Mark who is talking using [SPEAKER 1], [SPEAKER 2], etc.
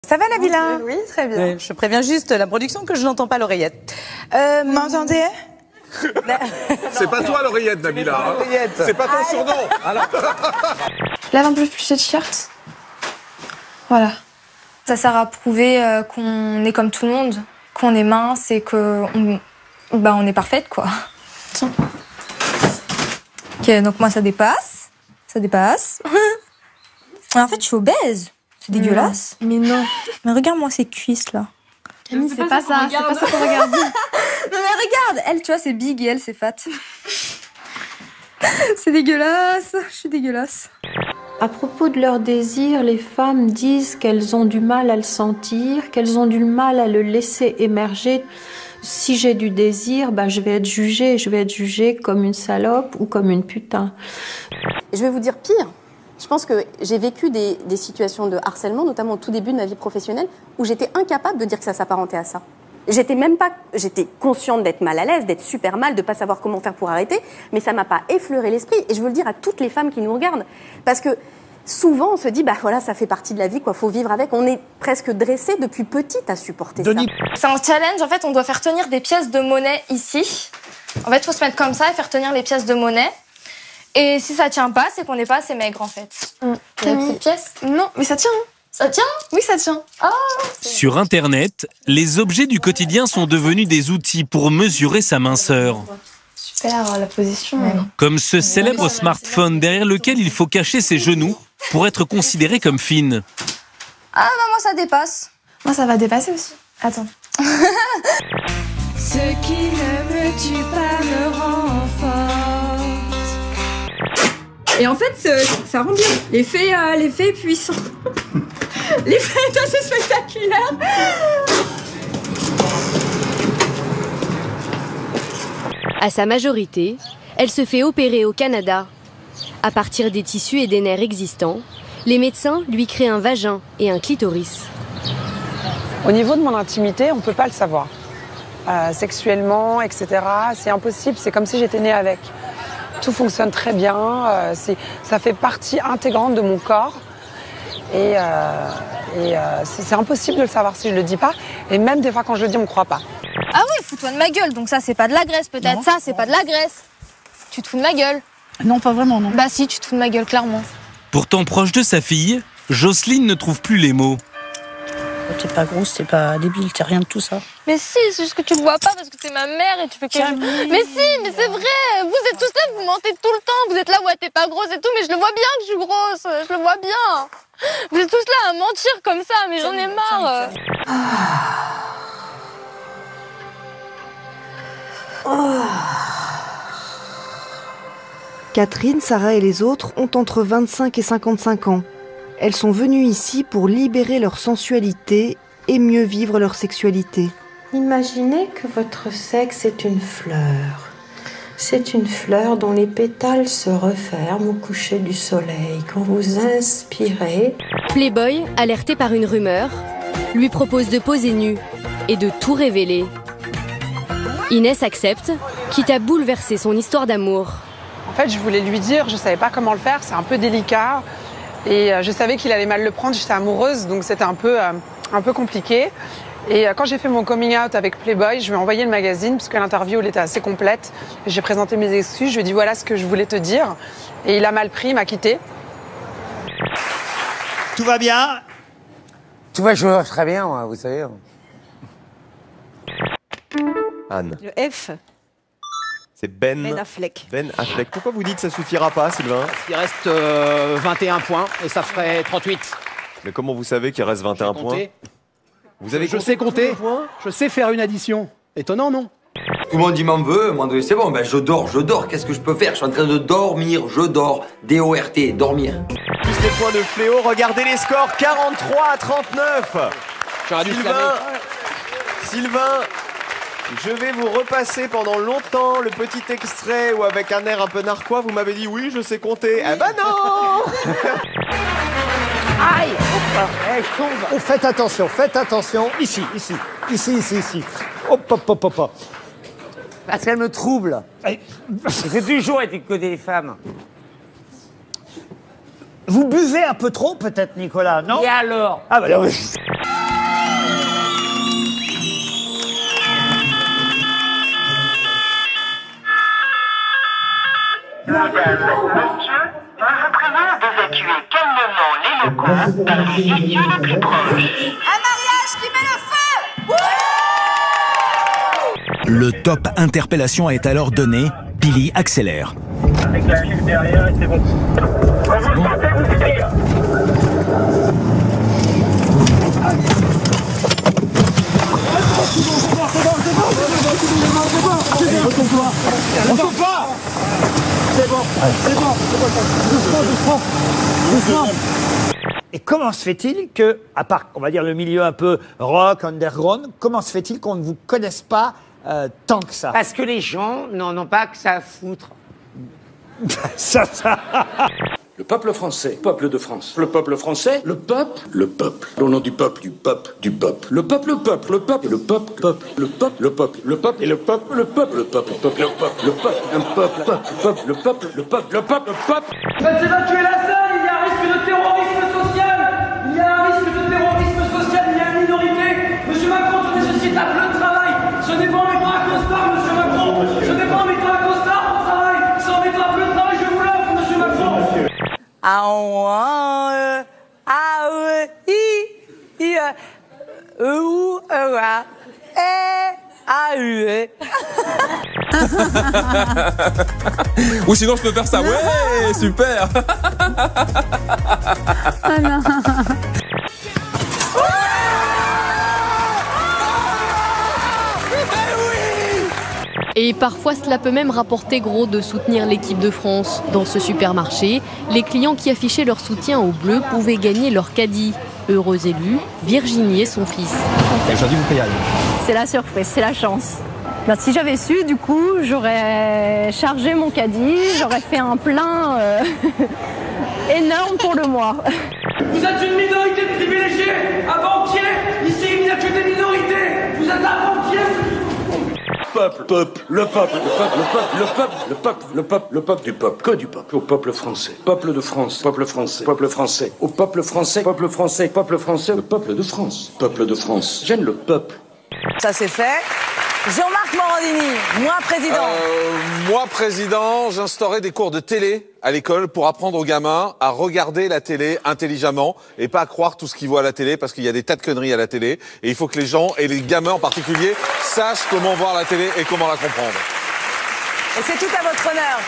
[SPEAKER 1] Ça va, Nabila?
[SPEAKER 2] Oui, très bien.
[SPEAKER 1] Je préviens juste la production que je n'entends pas l'oreillette. M'entendez?
[SPEAKER 3] C'est pas toi l'oreillette, Nabila. C'est pas ton surnom.
[SPEAKER 2] Lave un peu plus le t-shirt. Voilà. Ça sert à prouver qu'on est comme tout le monde, qu'on est mince et qu'on on est parfaite, quoi. Tiens. Ok, donc moi ça dépasse. Ça dépasse. En fait, je suis obèse. C'est dégueulasse. Mais non. Mais regarde-moi ces cuisses, là. Camille, c'est pas ça. C'est pas ça qu'on regarde. Non, mais regarde. Elle, tu vois, c'est big et elle, c'est fat. C'est dégueulasse. Je suis dégueulasse.
[SPEAKER 4] À propos de leur désir, les femmes disent qu'elles ont du mal à le sentir, qu'elles ont du mal à le laisser émerger. Si j'ai du désir, je vais être jugée comme une salope ou comme une putain.
[SPEAKER 5] Je vais vous dire pire. Je pense que j'ai vécu des situations de harcèlement, notamment au tout début de ma vie professionnelle, où j'étais incapable de dire que ça s'apparentait à ça. J'étais consciente d'être mal à l'aise, d'être super mal, de pas savoir comment faire pour arrêter, mais ça m'a pas effleuré l'esprit. Et je veux le dire à toutes les femmes qui nous regardent, parce que souvent on se dit, voilà, ça fait partie de la vie, quoi, faut vivre avec. On est presque dressé depuis petite à supporter ça.
[SPEAKER 2] C'est un challenge, en fait, on doit faire tenir des pièces de monnaie ici. En fait, il faut se mettre comme ça et faire tenir les pièces de monnaie. Et si ça tient pas, c'est qu'on n'est pas assez maigre, en fait. Cette pièce? Non, mais ça tient. Ça tient? Oui, ça tient. Ah.
[SPEAKER 6] Sur Internet, les objets du quotidien sont devenus des outils pour mesurer sa minceur.
[SPEAKER 2] Super, la position.
[SPEAKER 6] Comme ce célèbre smartphone derrière lequel il faut cacher ses genoux pour être considéré comme fine.
[SPEAKER 2] Ah, moi, ça dépasse. Moi, ça va dépasser aussi. Attends.
[SPEAKER 7] Ce qui ne me tue pas me rend forte. Et en fait, ça rend bien. L'effet est puissant. L'effet est assez spectaculaire.
[SPEAKER 8] À sa majorité, elle se fait opérer au Canada. À partir des tissus et des nerfs existants, les médecins lui créent un vagin et un clitoris.
[SPEAKER 9] Au niveau de mon intimité, on ne peut pas le savoir. Sexuellement, etc., c'est impossible, c'est comme si j'étais née avec. Tout fonctionne très bien, ça fait partie intégrante de mon corps. Et c'est impossible de le savoir si je le dis pas. Et même des fois quand je le dis, on ne croit pas.
[SPEAKER 2] Ah oui, fous-toi de ma gueule. Donc ça, c'est pas de la graisse peut-être. Ça, c'est pas de la graisse. Tu te fous de ma gueule.
[SPEAKER 1] Non, pas vraiment, non.
[SPEAKER 2] Bah si, tu te fous de ma gueule, clairement.
[SPEAKER 6] Pourtant proche de sa fille, Jocelyne ne trouve plus les mots.
[SPEAKER 1] T'es pas grosse, t'es pas débile, t'es rien de tout ça.
[SPEAKER 2] Mais si, c'est juste que tu le vois pas parce que t'es ma mère et tu fais que... Mais si, mais c'est vrai. Vous êtes tous là, vous mentez tout le temps. Vous êtes là, ouais, t'es pas grosse et tout, mais je le vois bien que je suis grosse. Je le vois bien. Vous êtes tous là à mentir comme ça, mais j'en ai marre.
[SPEAKER 10] Catherine, Sarah et les autres ont entre 25 et 55 ans. Elles sont venues ici pour libérer leur sensualité et mieux vivre leur sexualité.
[SPEAKER 4] Imaginez que votre sexe est une fleur. C'est une fleur dont les pétales se referment au coucher du soleil. Quand vous inspirez...
[SPEAKER 8] Playboy, alerté par une rumeur, lui propose de poser nue et de tout révéler. Inès accepte, quitte à bouleverser son histoire d'amour.
[SPEAKER 9] En fait, je voulais lui dire, je ne savais pas comment le faire, c'est un peu délicat. Et je savais qu'il allait mal le prendre, j'étais amoureuse, donc c'était un peu compliqué. Et quand j'ai fait mon coming out avec Playboy, je lui ai envoyé le magazine, parce que l'interview elle était assez complète. J'ai présenté mes excuses, je lui ai dit voilà ce que je voulais te dire. Et il a mal pris, il m'a quitté.
[SPEAKER 11] Tout va bien?
[SPEAKER 12] Tout va jouer très bien, vous savez.
[SPEAKER 13] Anne.
[SPEAKER 7] Le F.
[SPEAKER 13] C'est Ben
[SPEAKER 7] Affleck.
[SPEAKER 13] Ben Affleck. Pourquoi vous dites que ça suffira pas, Sylvain?
[SPEAKER 14] Il reste 21 points et ça ferait 38.
[SPEAKER 13] Mais comment vous savez qu'il reste 21 points? Vous avez
[SPEAKER 14] Je sais compter. Je sais faire une addition. Étonnant, non?
[SPEAKER 12] Tout le monde m'en veut, moi c'est bon, je dors, qu'est-ce que je peux faire? Je suis en train de dormir, je dors. D-O-R-T, dormir.
[SPEAKER 13] Plus les points de Fléau, regardez les scores, 43 à 39. Sylvain, je vais vous repasser pendant longtemps le petit extrait où avec un air un peu narquois, vous m'avez dit oui, je sais compter. Eh ben non.
[SPEAKER 11] Aïe! Je tombe. Oh, faites attention. Ici. Hop.
[SPEAKER 12] Parce qu'elle me trouble. J'ai toujours été côté des femmes.
[SPEAKER 11] Vous buvez un peu trop, peut-être, Nicolas, non?
[SPEAKER 12] Et alors?
[SPEAKER 11] Ah, bah là, oui.
[SPEAKER 15] Madame, monsieur, nous vous prions d'évacuer calmement les locaux par les issues les plus proches.
[SPEAKER 1] Un mariage qui met le feu!
[SPEAKER 16] Le top interpellation est alors donné. Billy accélère.
[SPEAKER 15] Avec la chiffre derrière, c'est bon. Quand vous sortez, vous tirez.
[SPEAKER 11] Doucement. Et comment se fait-il que, à part, on va dire, le milieu un peu rock, underground, comment se fait-il qu'on ne vous connaisse pas tant que ça?
[SPEAKER 17] Parce que les gens n'en ont pas que ça à foutre.
[SPEAKER 11] ça.
[SPEAKER 18] Le peuple français, peuple de France. Le peuple français, le peuple. Au nom du peuple, du peuple, du peuple. Le peuple, le peuple, le peuple, le peuple, le peuple, le peuple, le peuple et le peuple, le peuple, le peuple, le peuple, le peuple, le peuple, un peuple, le peuple, le peuple, le peuple, le peuple, le peuple.
[SPEAKER 15] Faites évacuer la salle, il y a un risque de terrorisme social. Il y a un risque de terrorisme social, il y a une minorité. Monsieur Macron, je nécessite un peu de travail. Ce n'est pas en mettant un costard, monsieur Macron. Ce n'est pas en mettant un costard au travail. C'est en mettant un peu de travail, je vous l'offre, monsieur Macron.
[SPEAKER 3] Ou sinon je peux faire ça. Ouais, super.
[SPEAKER 4] Ah non.
[SPEAKER 8] Et parfois, cela peut même rapporter gros de soutenir l'équipe de France. Dans ce supermarché, les clients qui affichaient leur soutien au bleu pouvaient gagner leur caddie. Heureux élu, Virginie et son fils.
[SPEAKER 16] Aujourd'hui, vous payez.
[SPEAKER 19] C'est la surprise, c'est la chance. Ben, si j'avais su, du coup, j'aurais chargé mon caddie, j'aurais fait un plein énorme pour le mois.
[SPEAKER 15] Vous êtes une minorité de privilégiés, un banquier. Ici, il n'y a que des minorités. Vous êtes un banquier.
[SPEAKER 18] Peuple, le peuple, le peuple, le peuple, le peuple, le peuple, le peuple du peuple, que du peuple, au peuple français, peuple de France, peuple français, au peuple français, peuple français, le peuple de France, j'aime le peuple.
[SPEAKER 1] Ça c'est fait. Jean-Marc Morandini, moi président.
[SPEAKER 3] Moi président, j'instaurais des cours de télé à l'école pour apprendre aux gamins à regarder la télé intelligemment et pas à croire tout ce qu'ils voient à la télé parce qu'il y a des tas de conneries à la télé et il faut que les gens et les gamins en particulier sachent comment voir la télé et comment la comprendre.
[SPEAKER 1] Et c'est tout à votre honneur.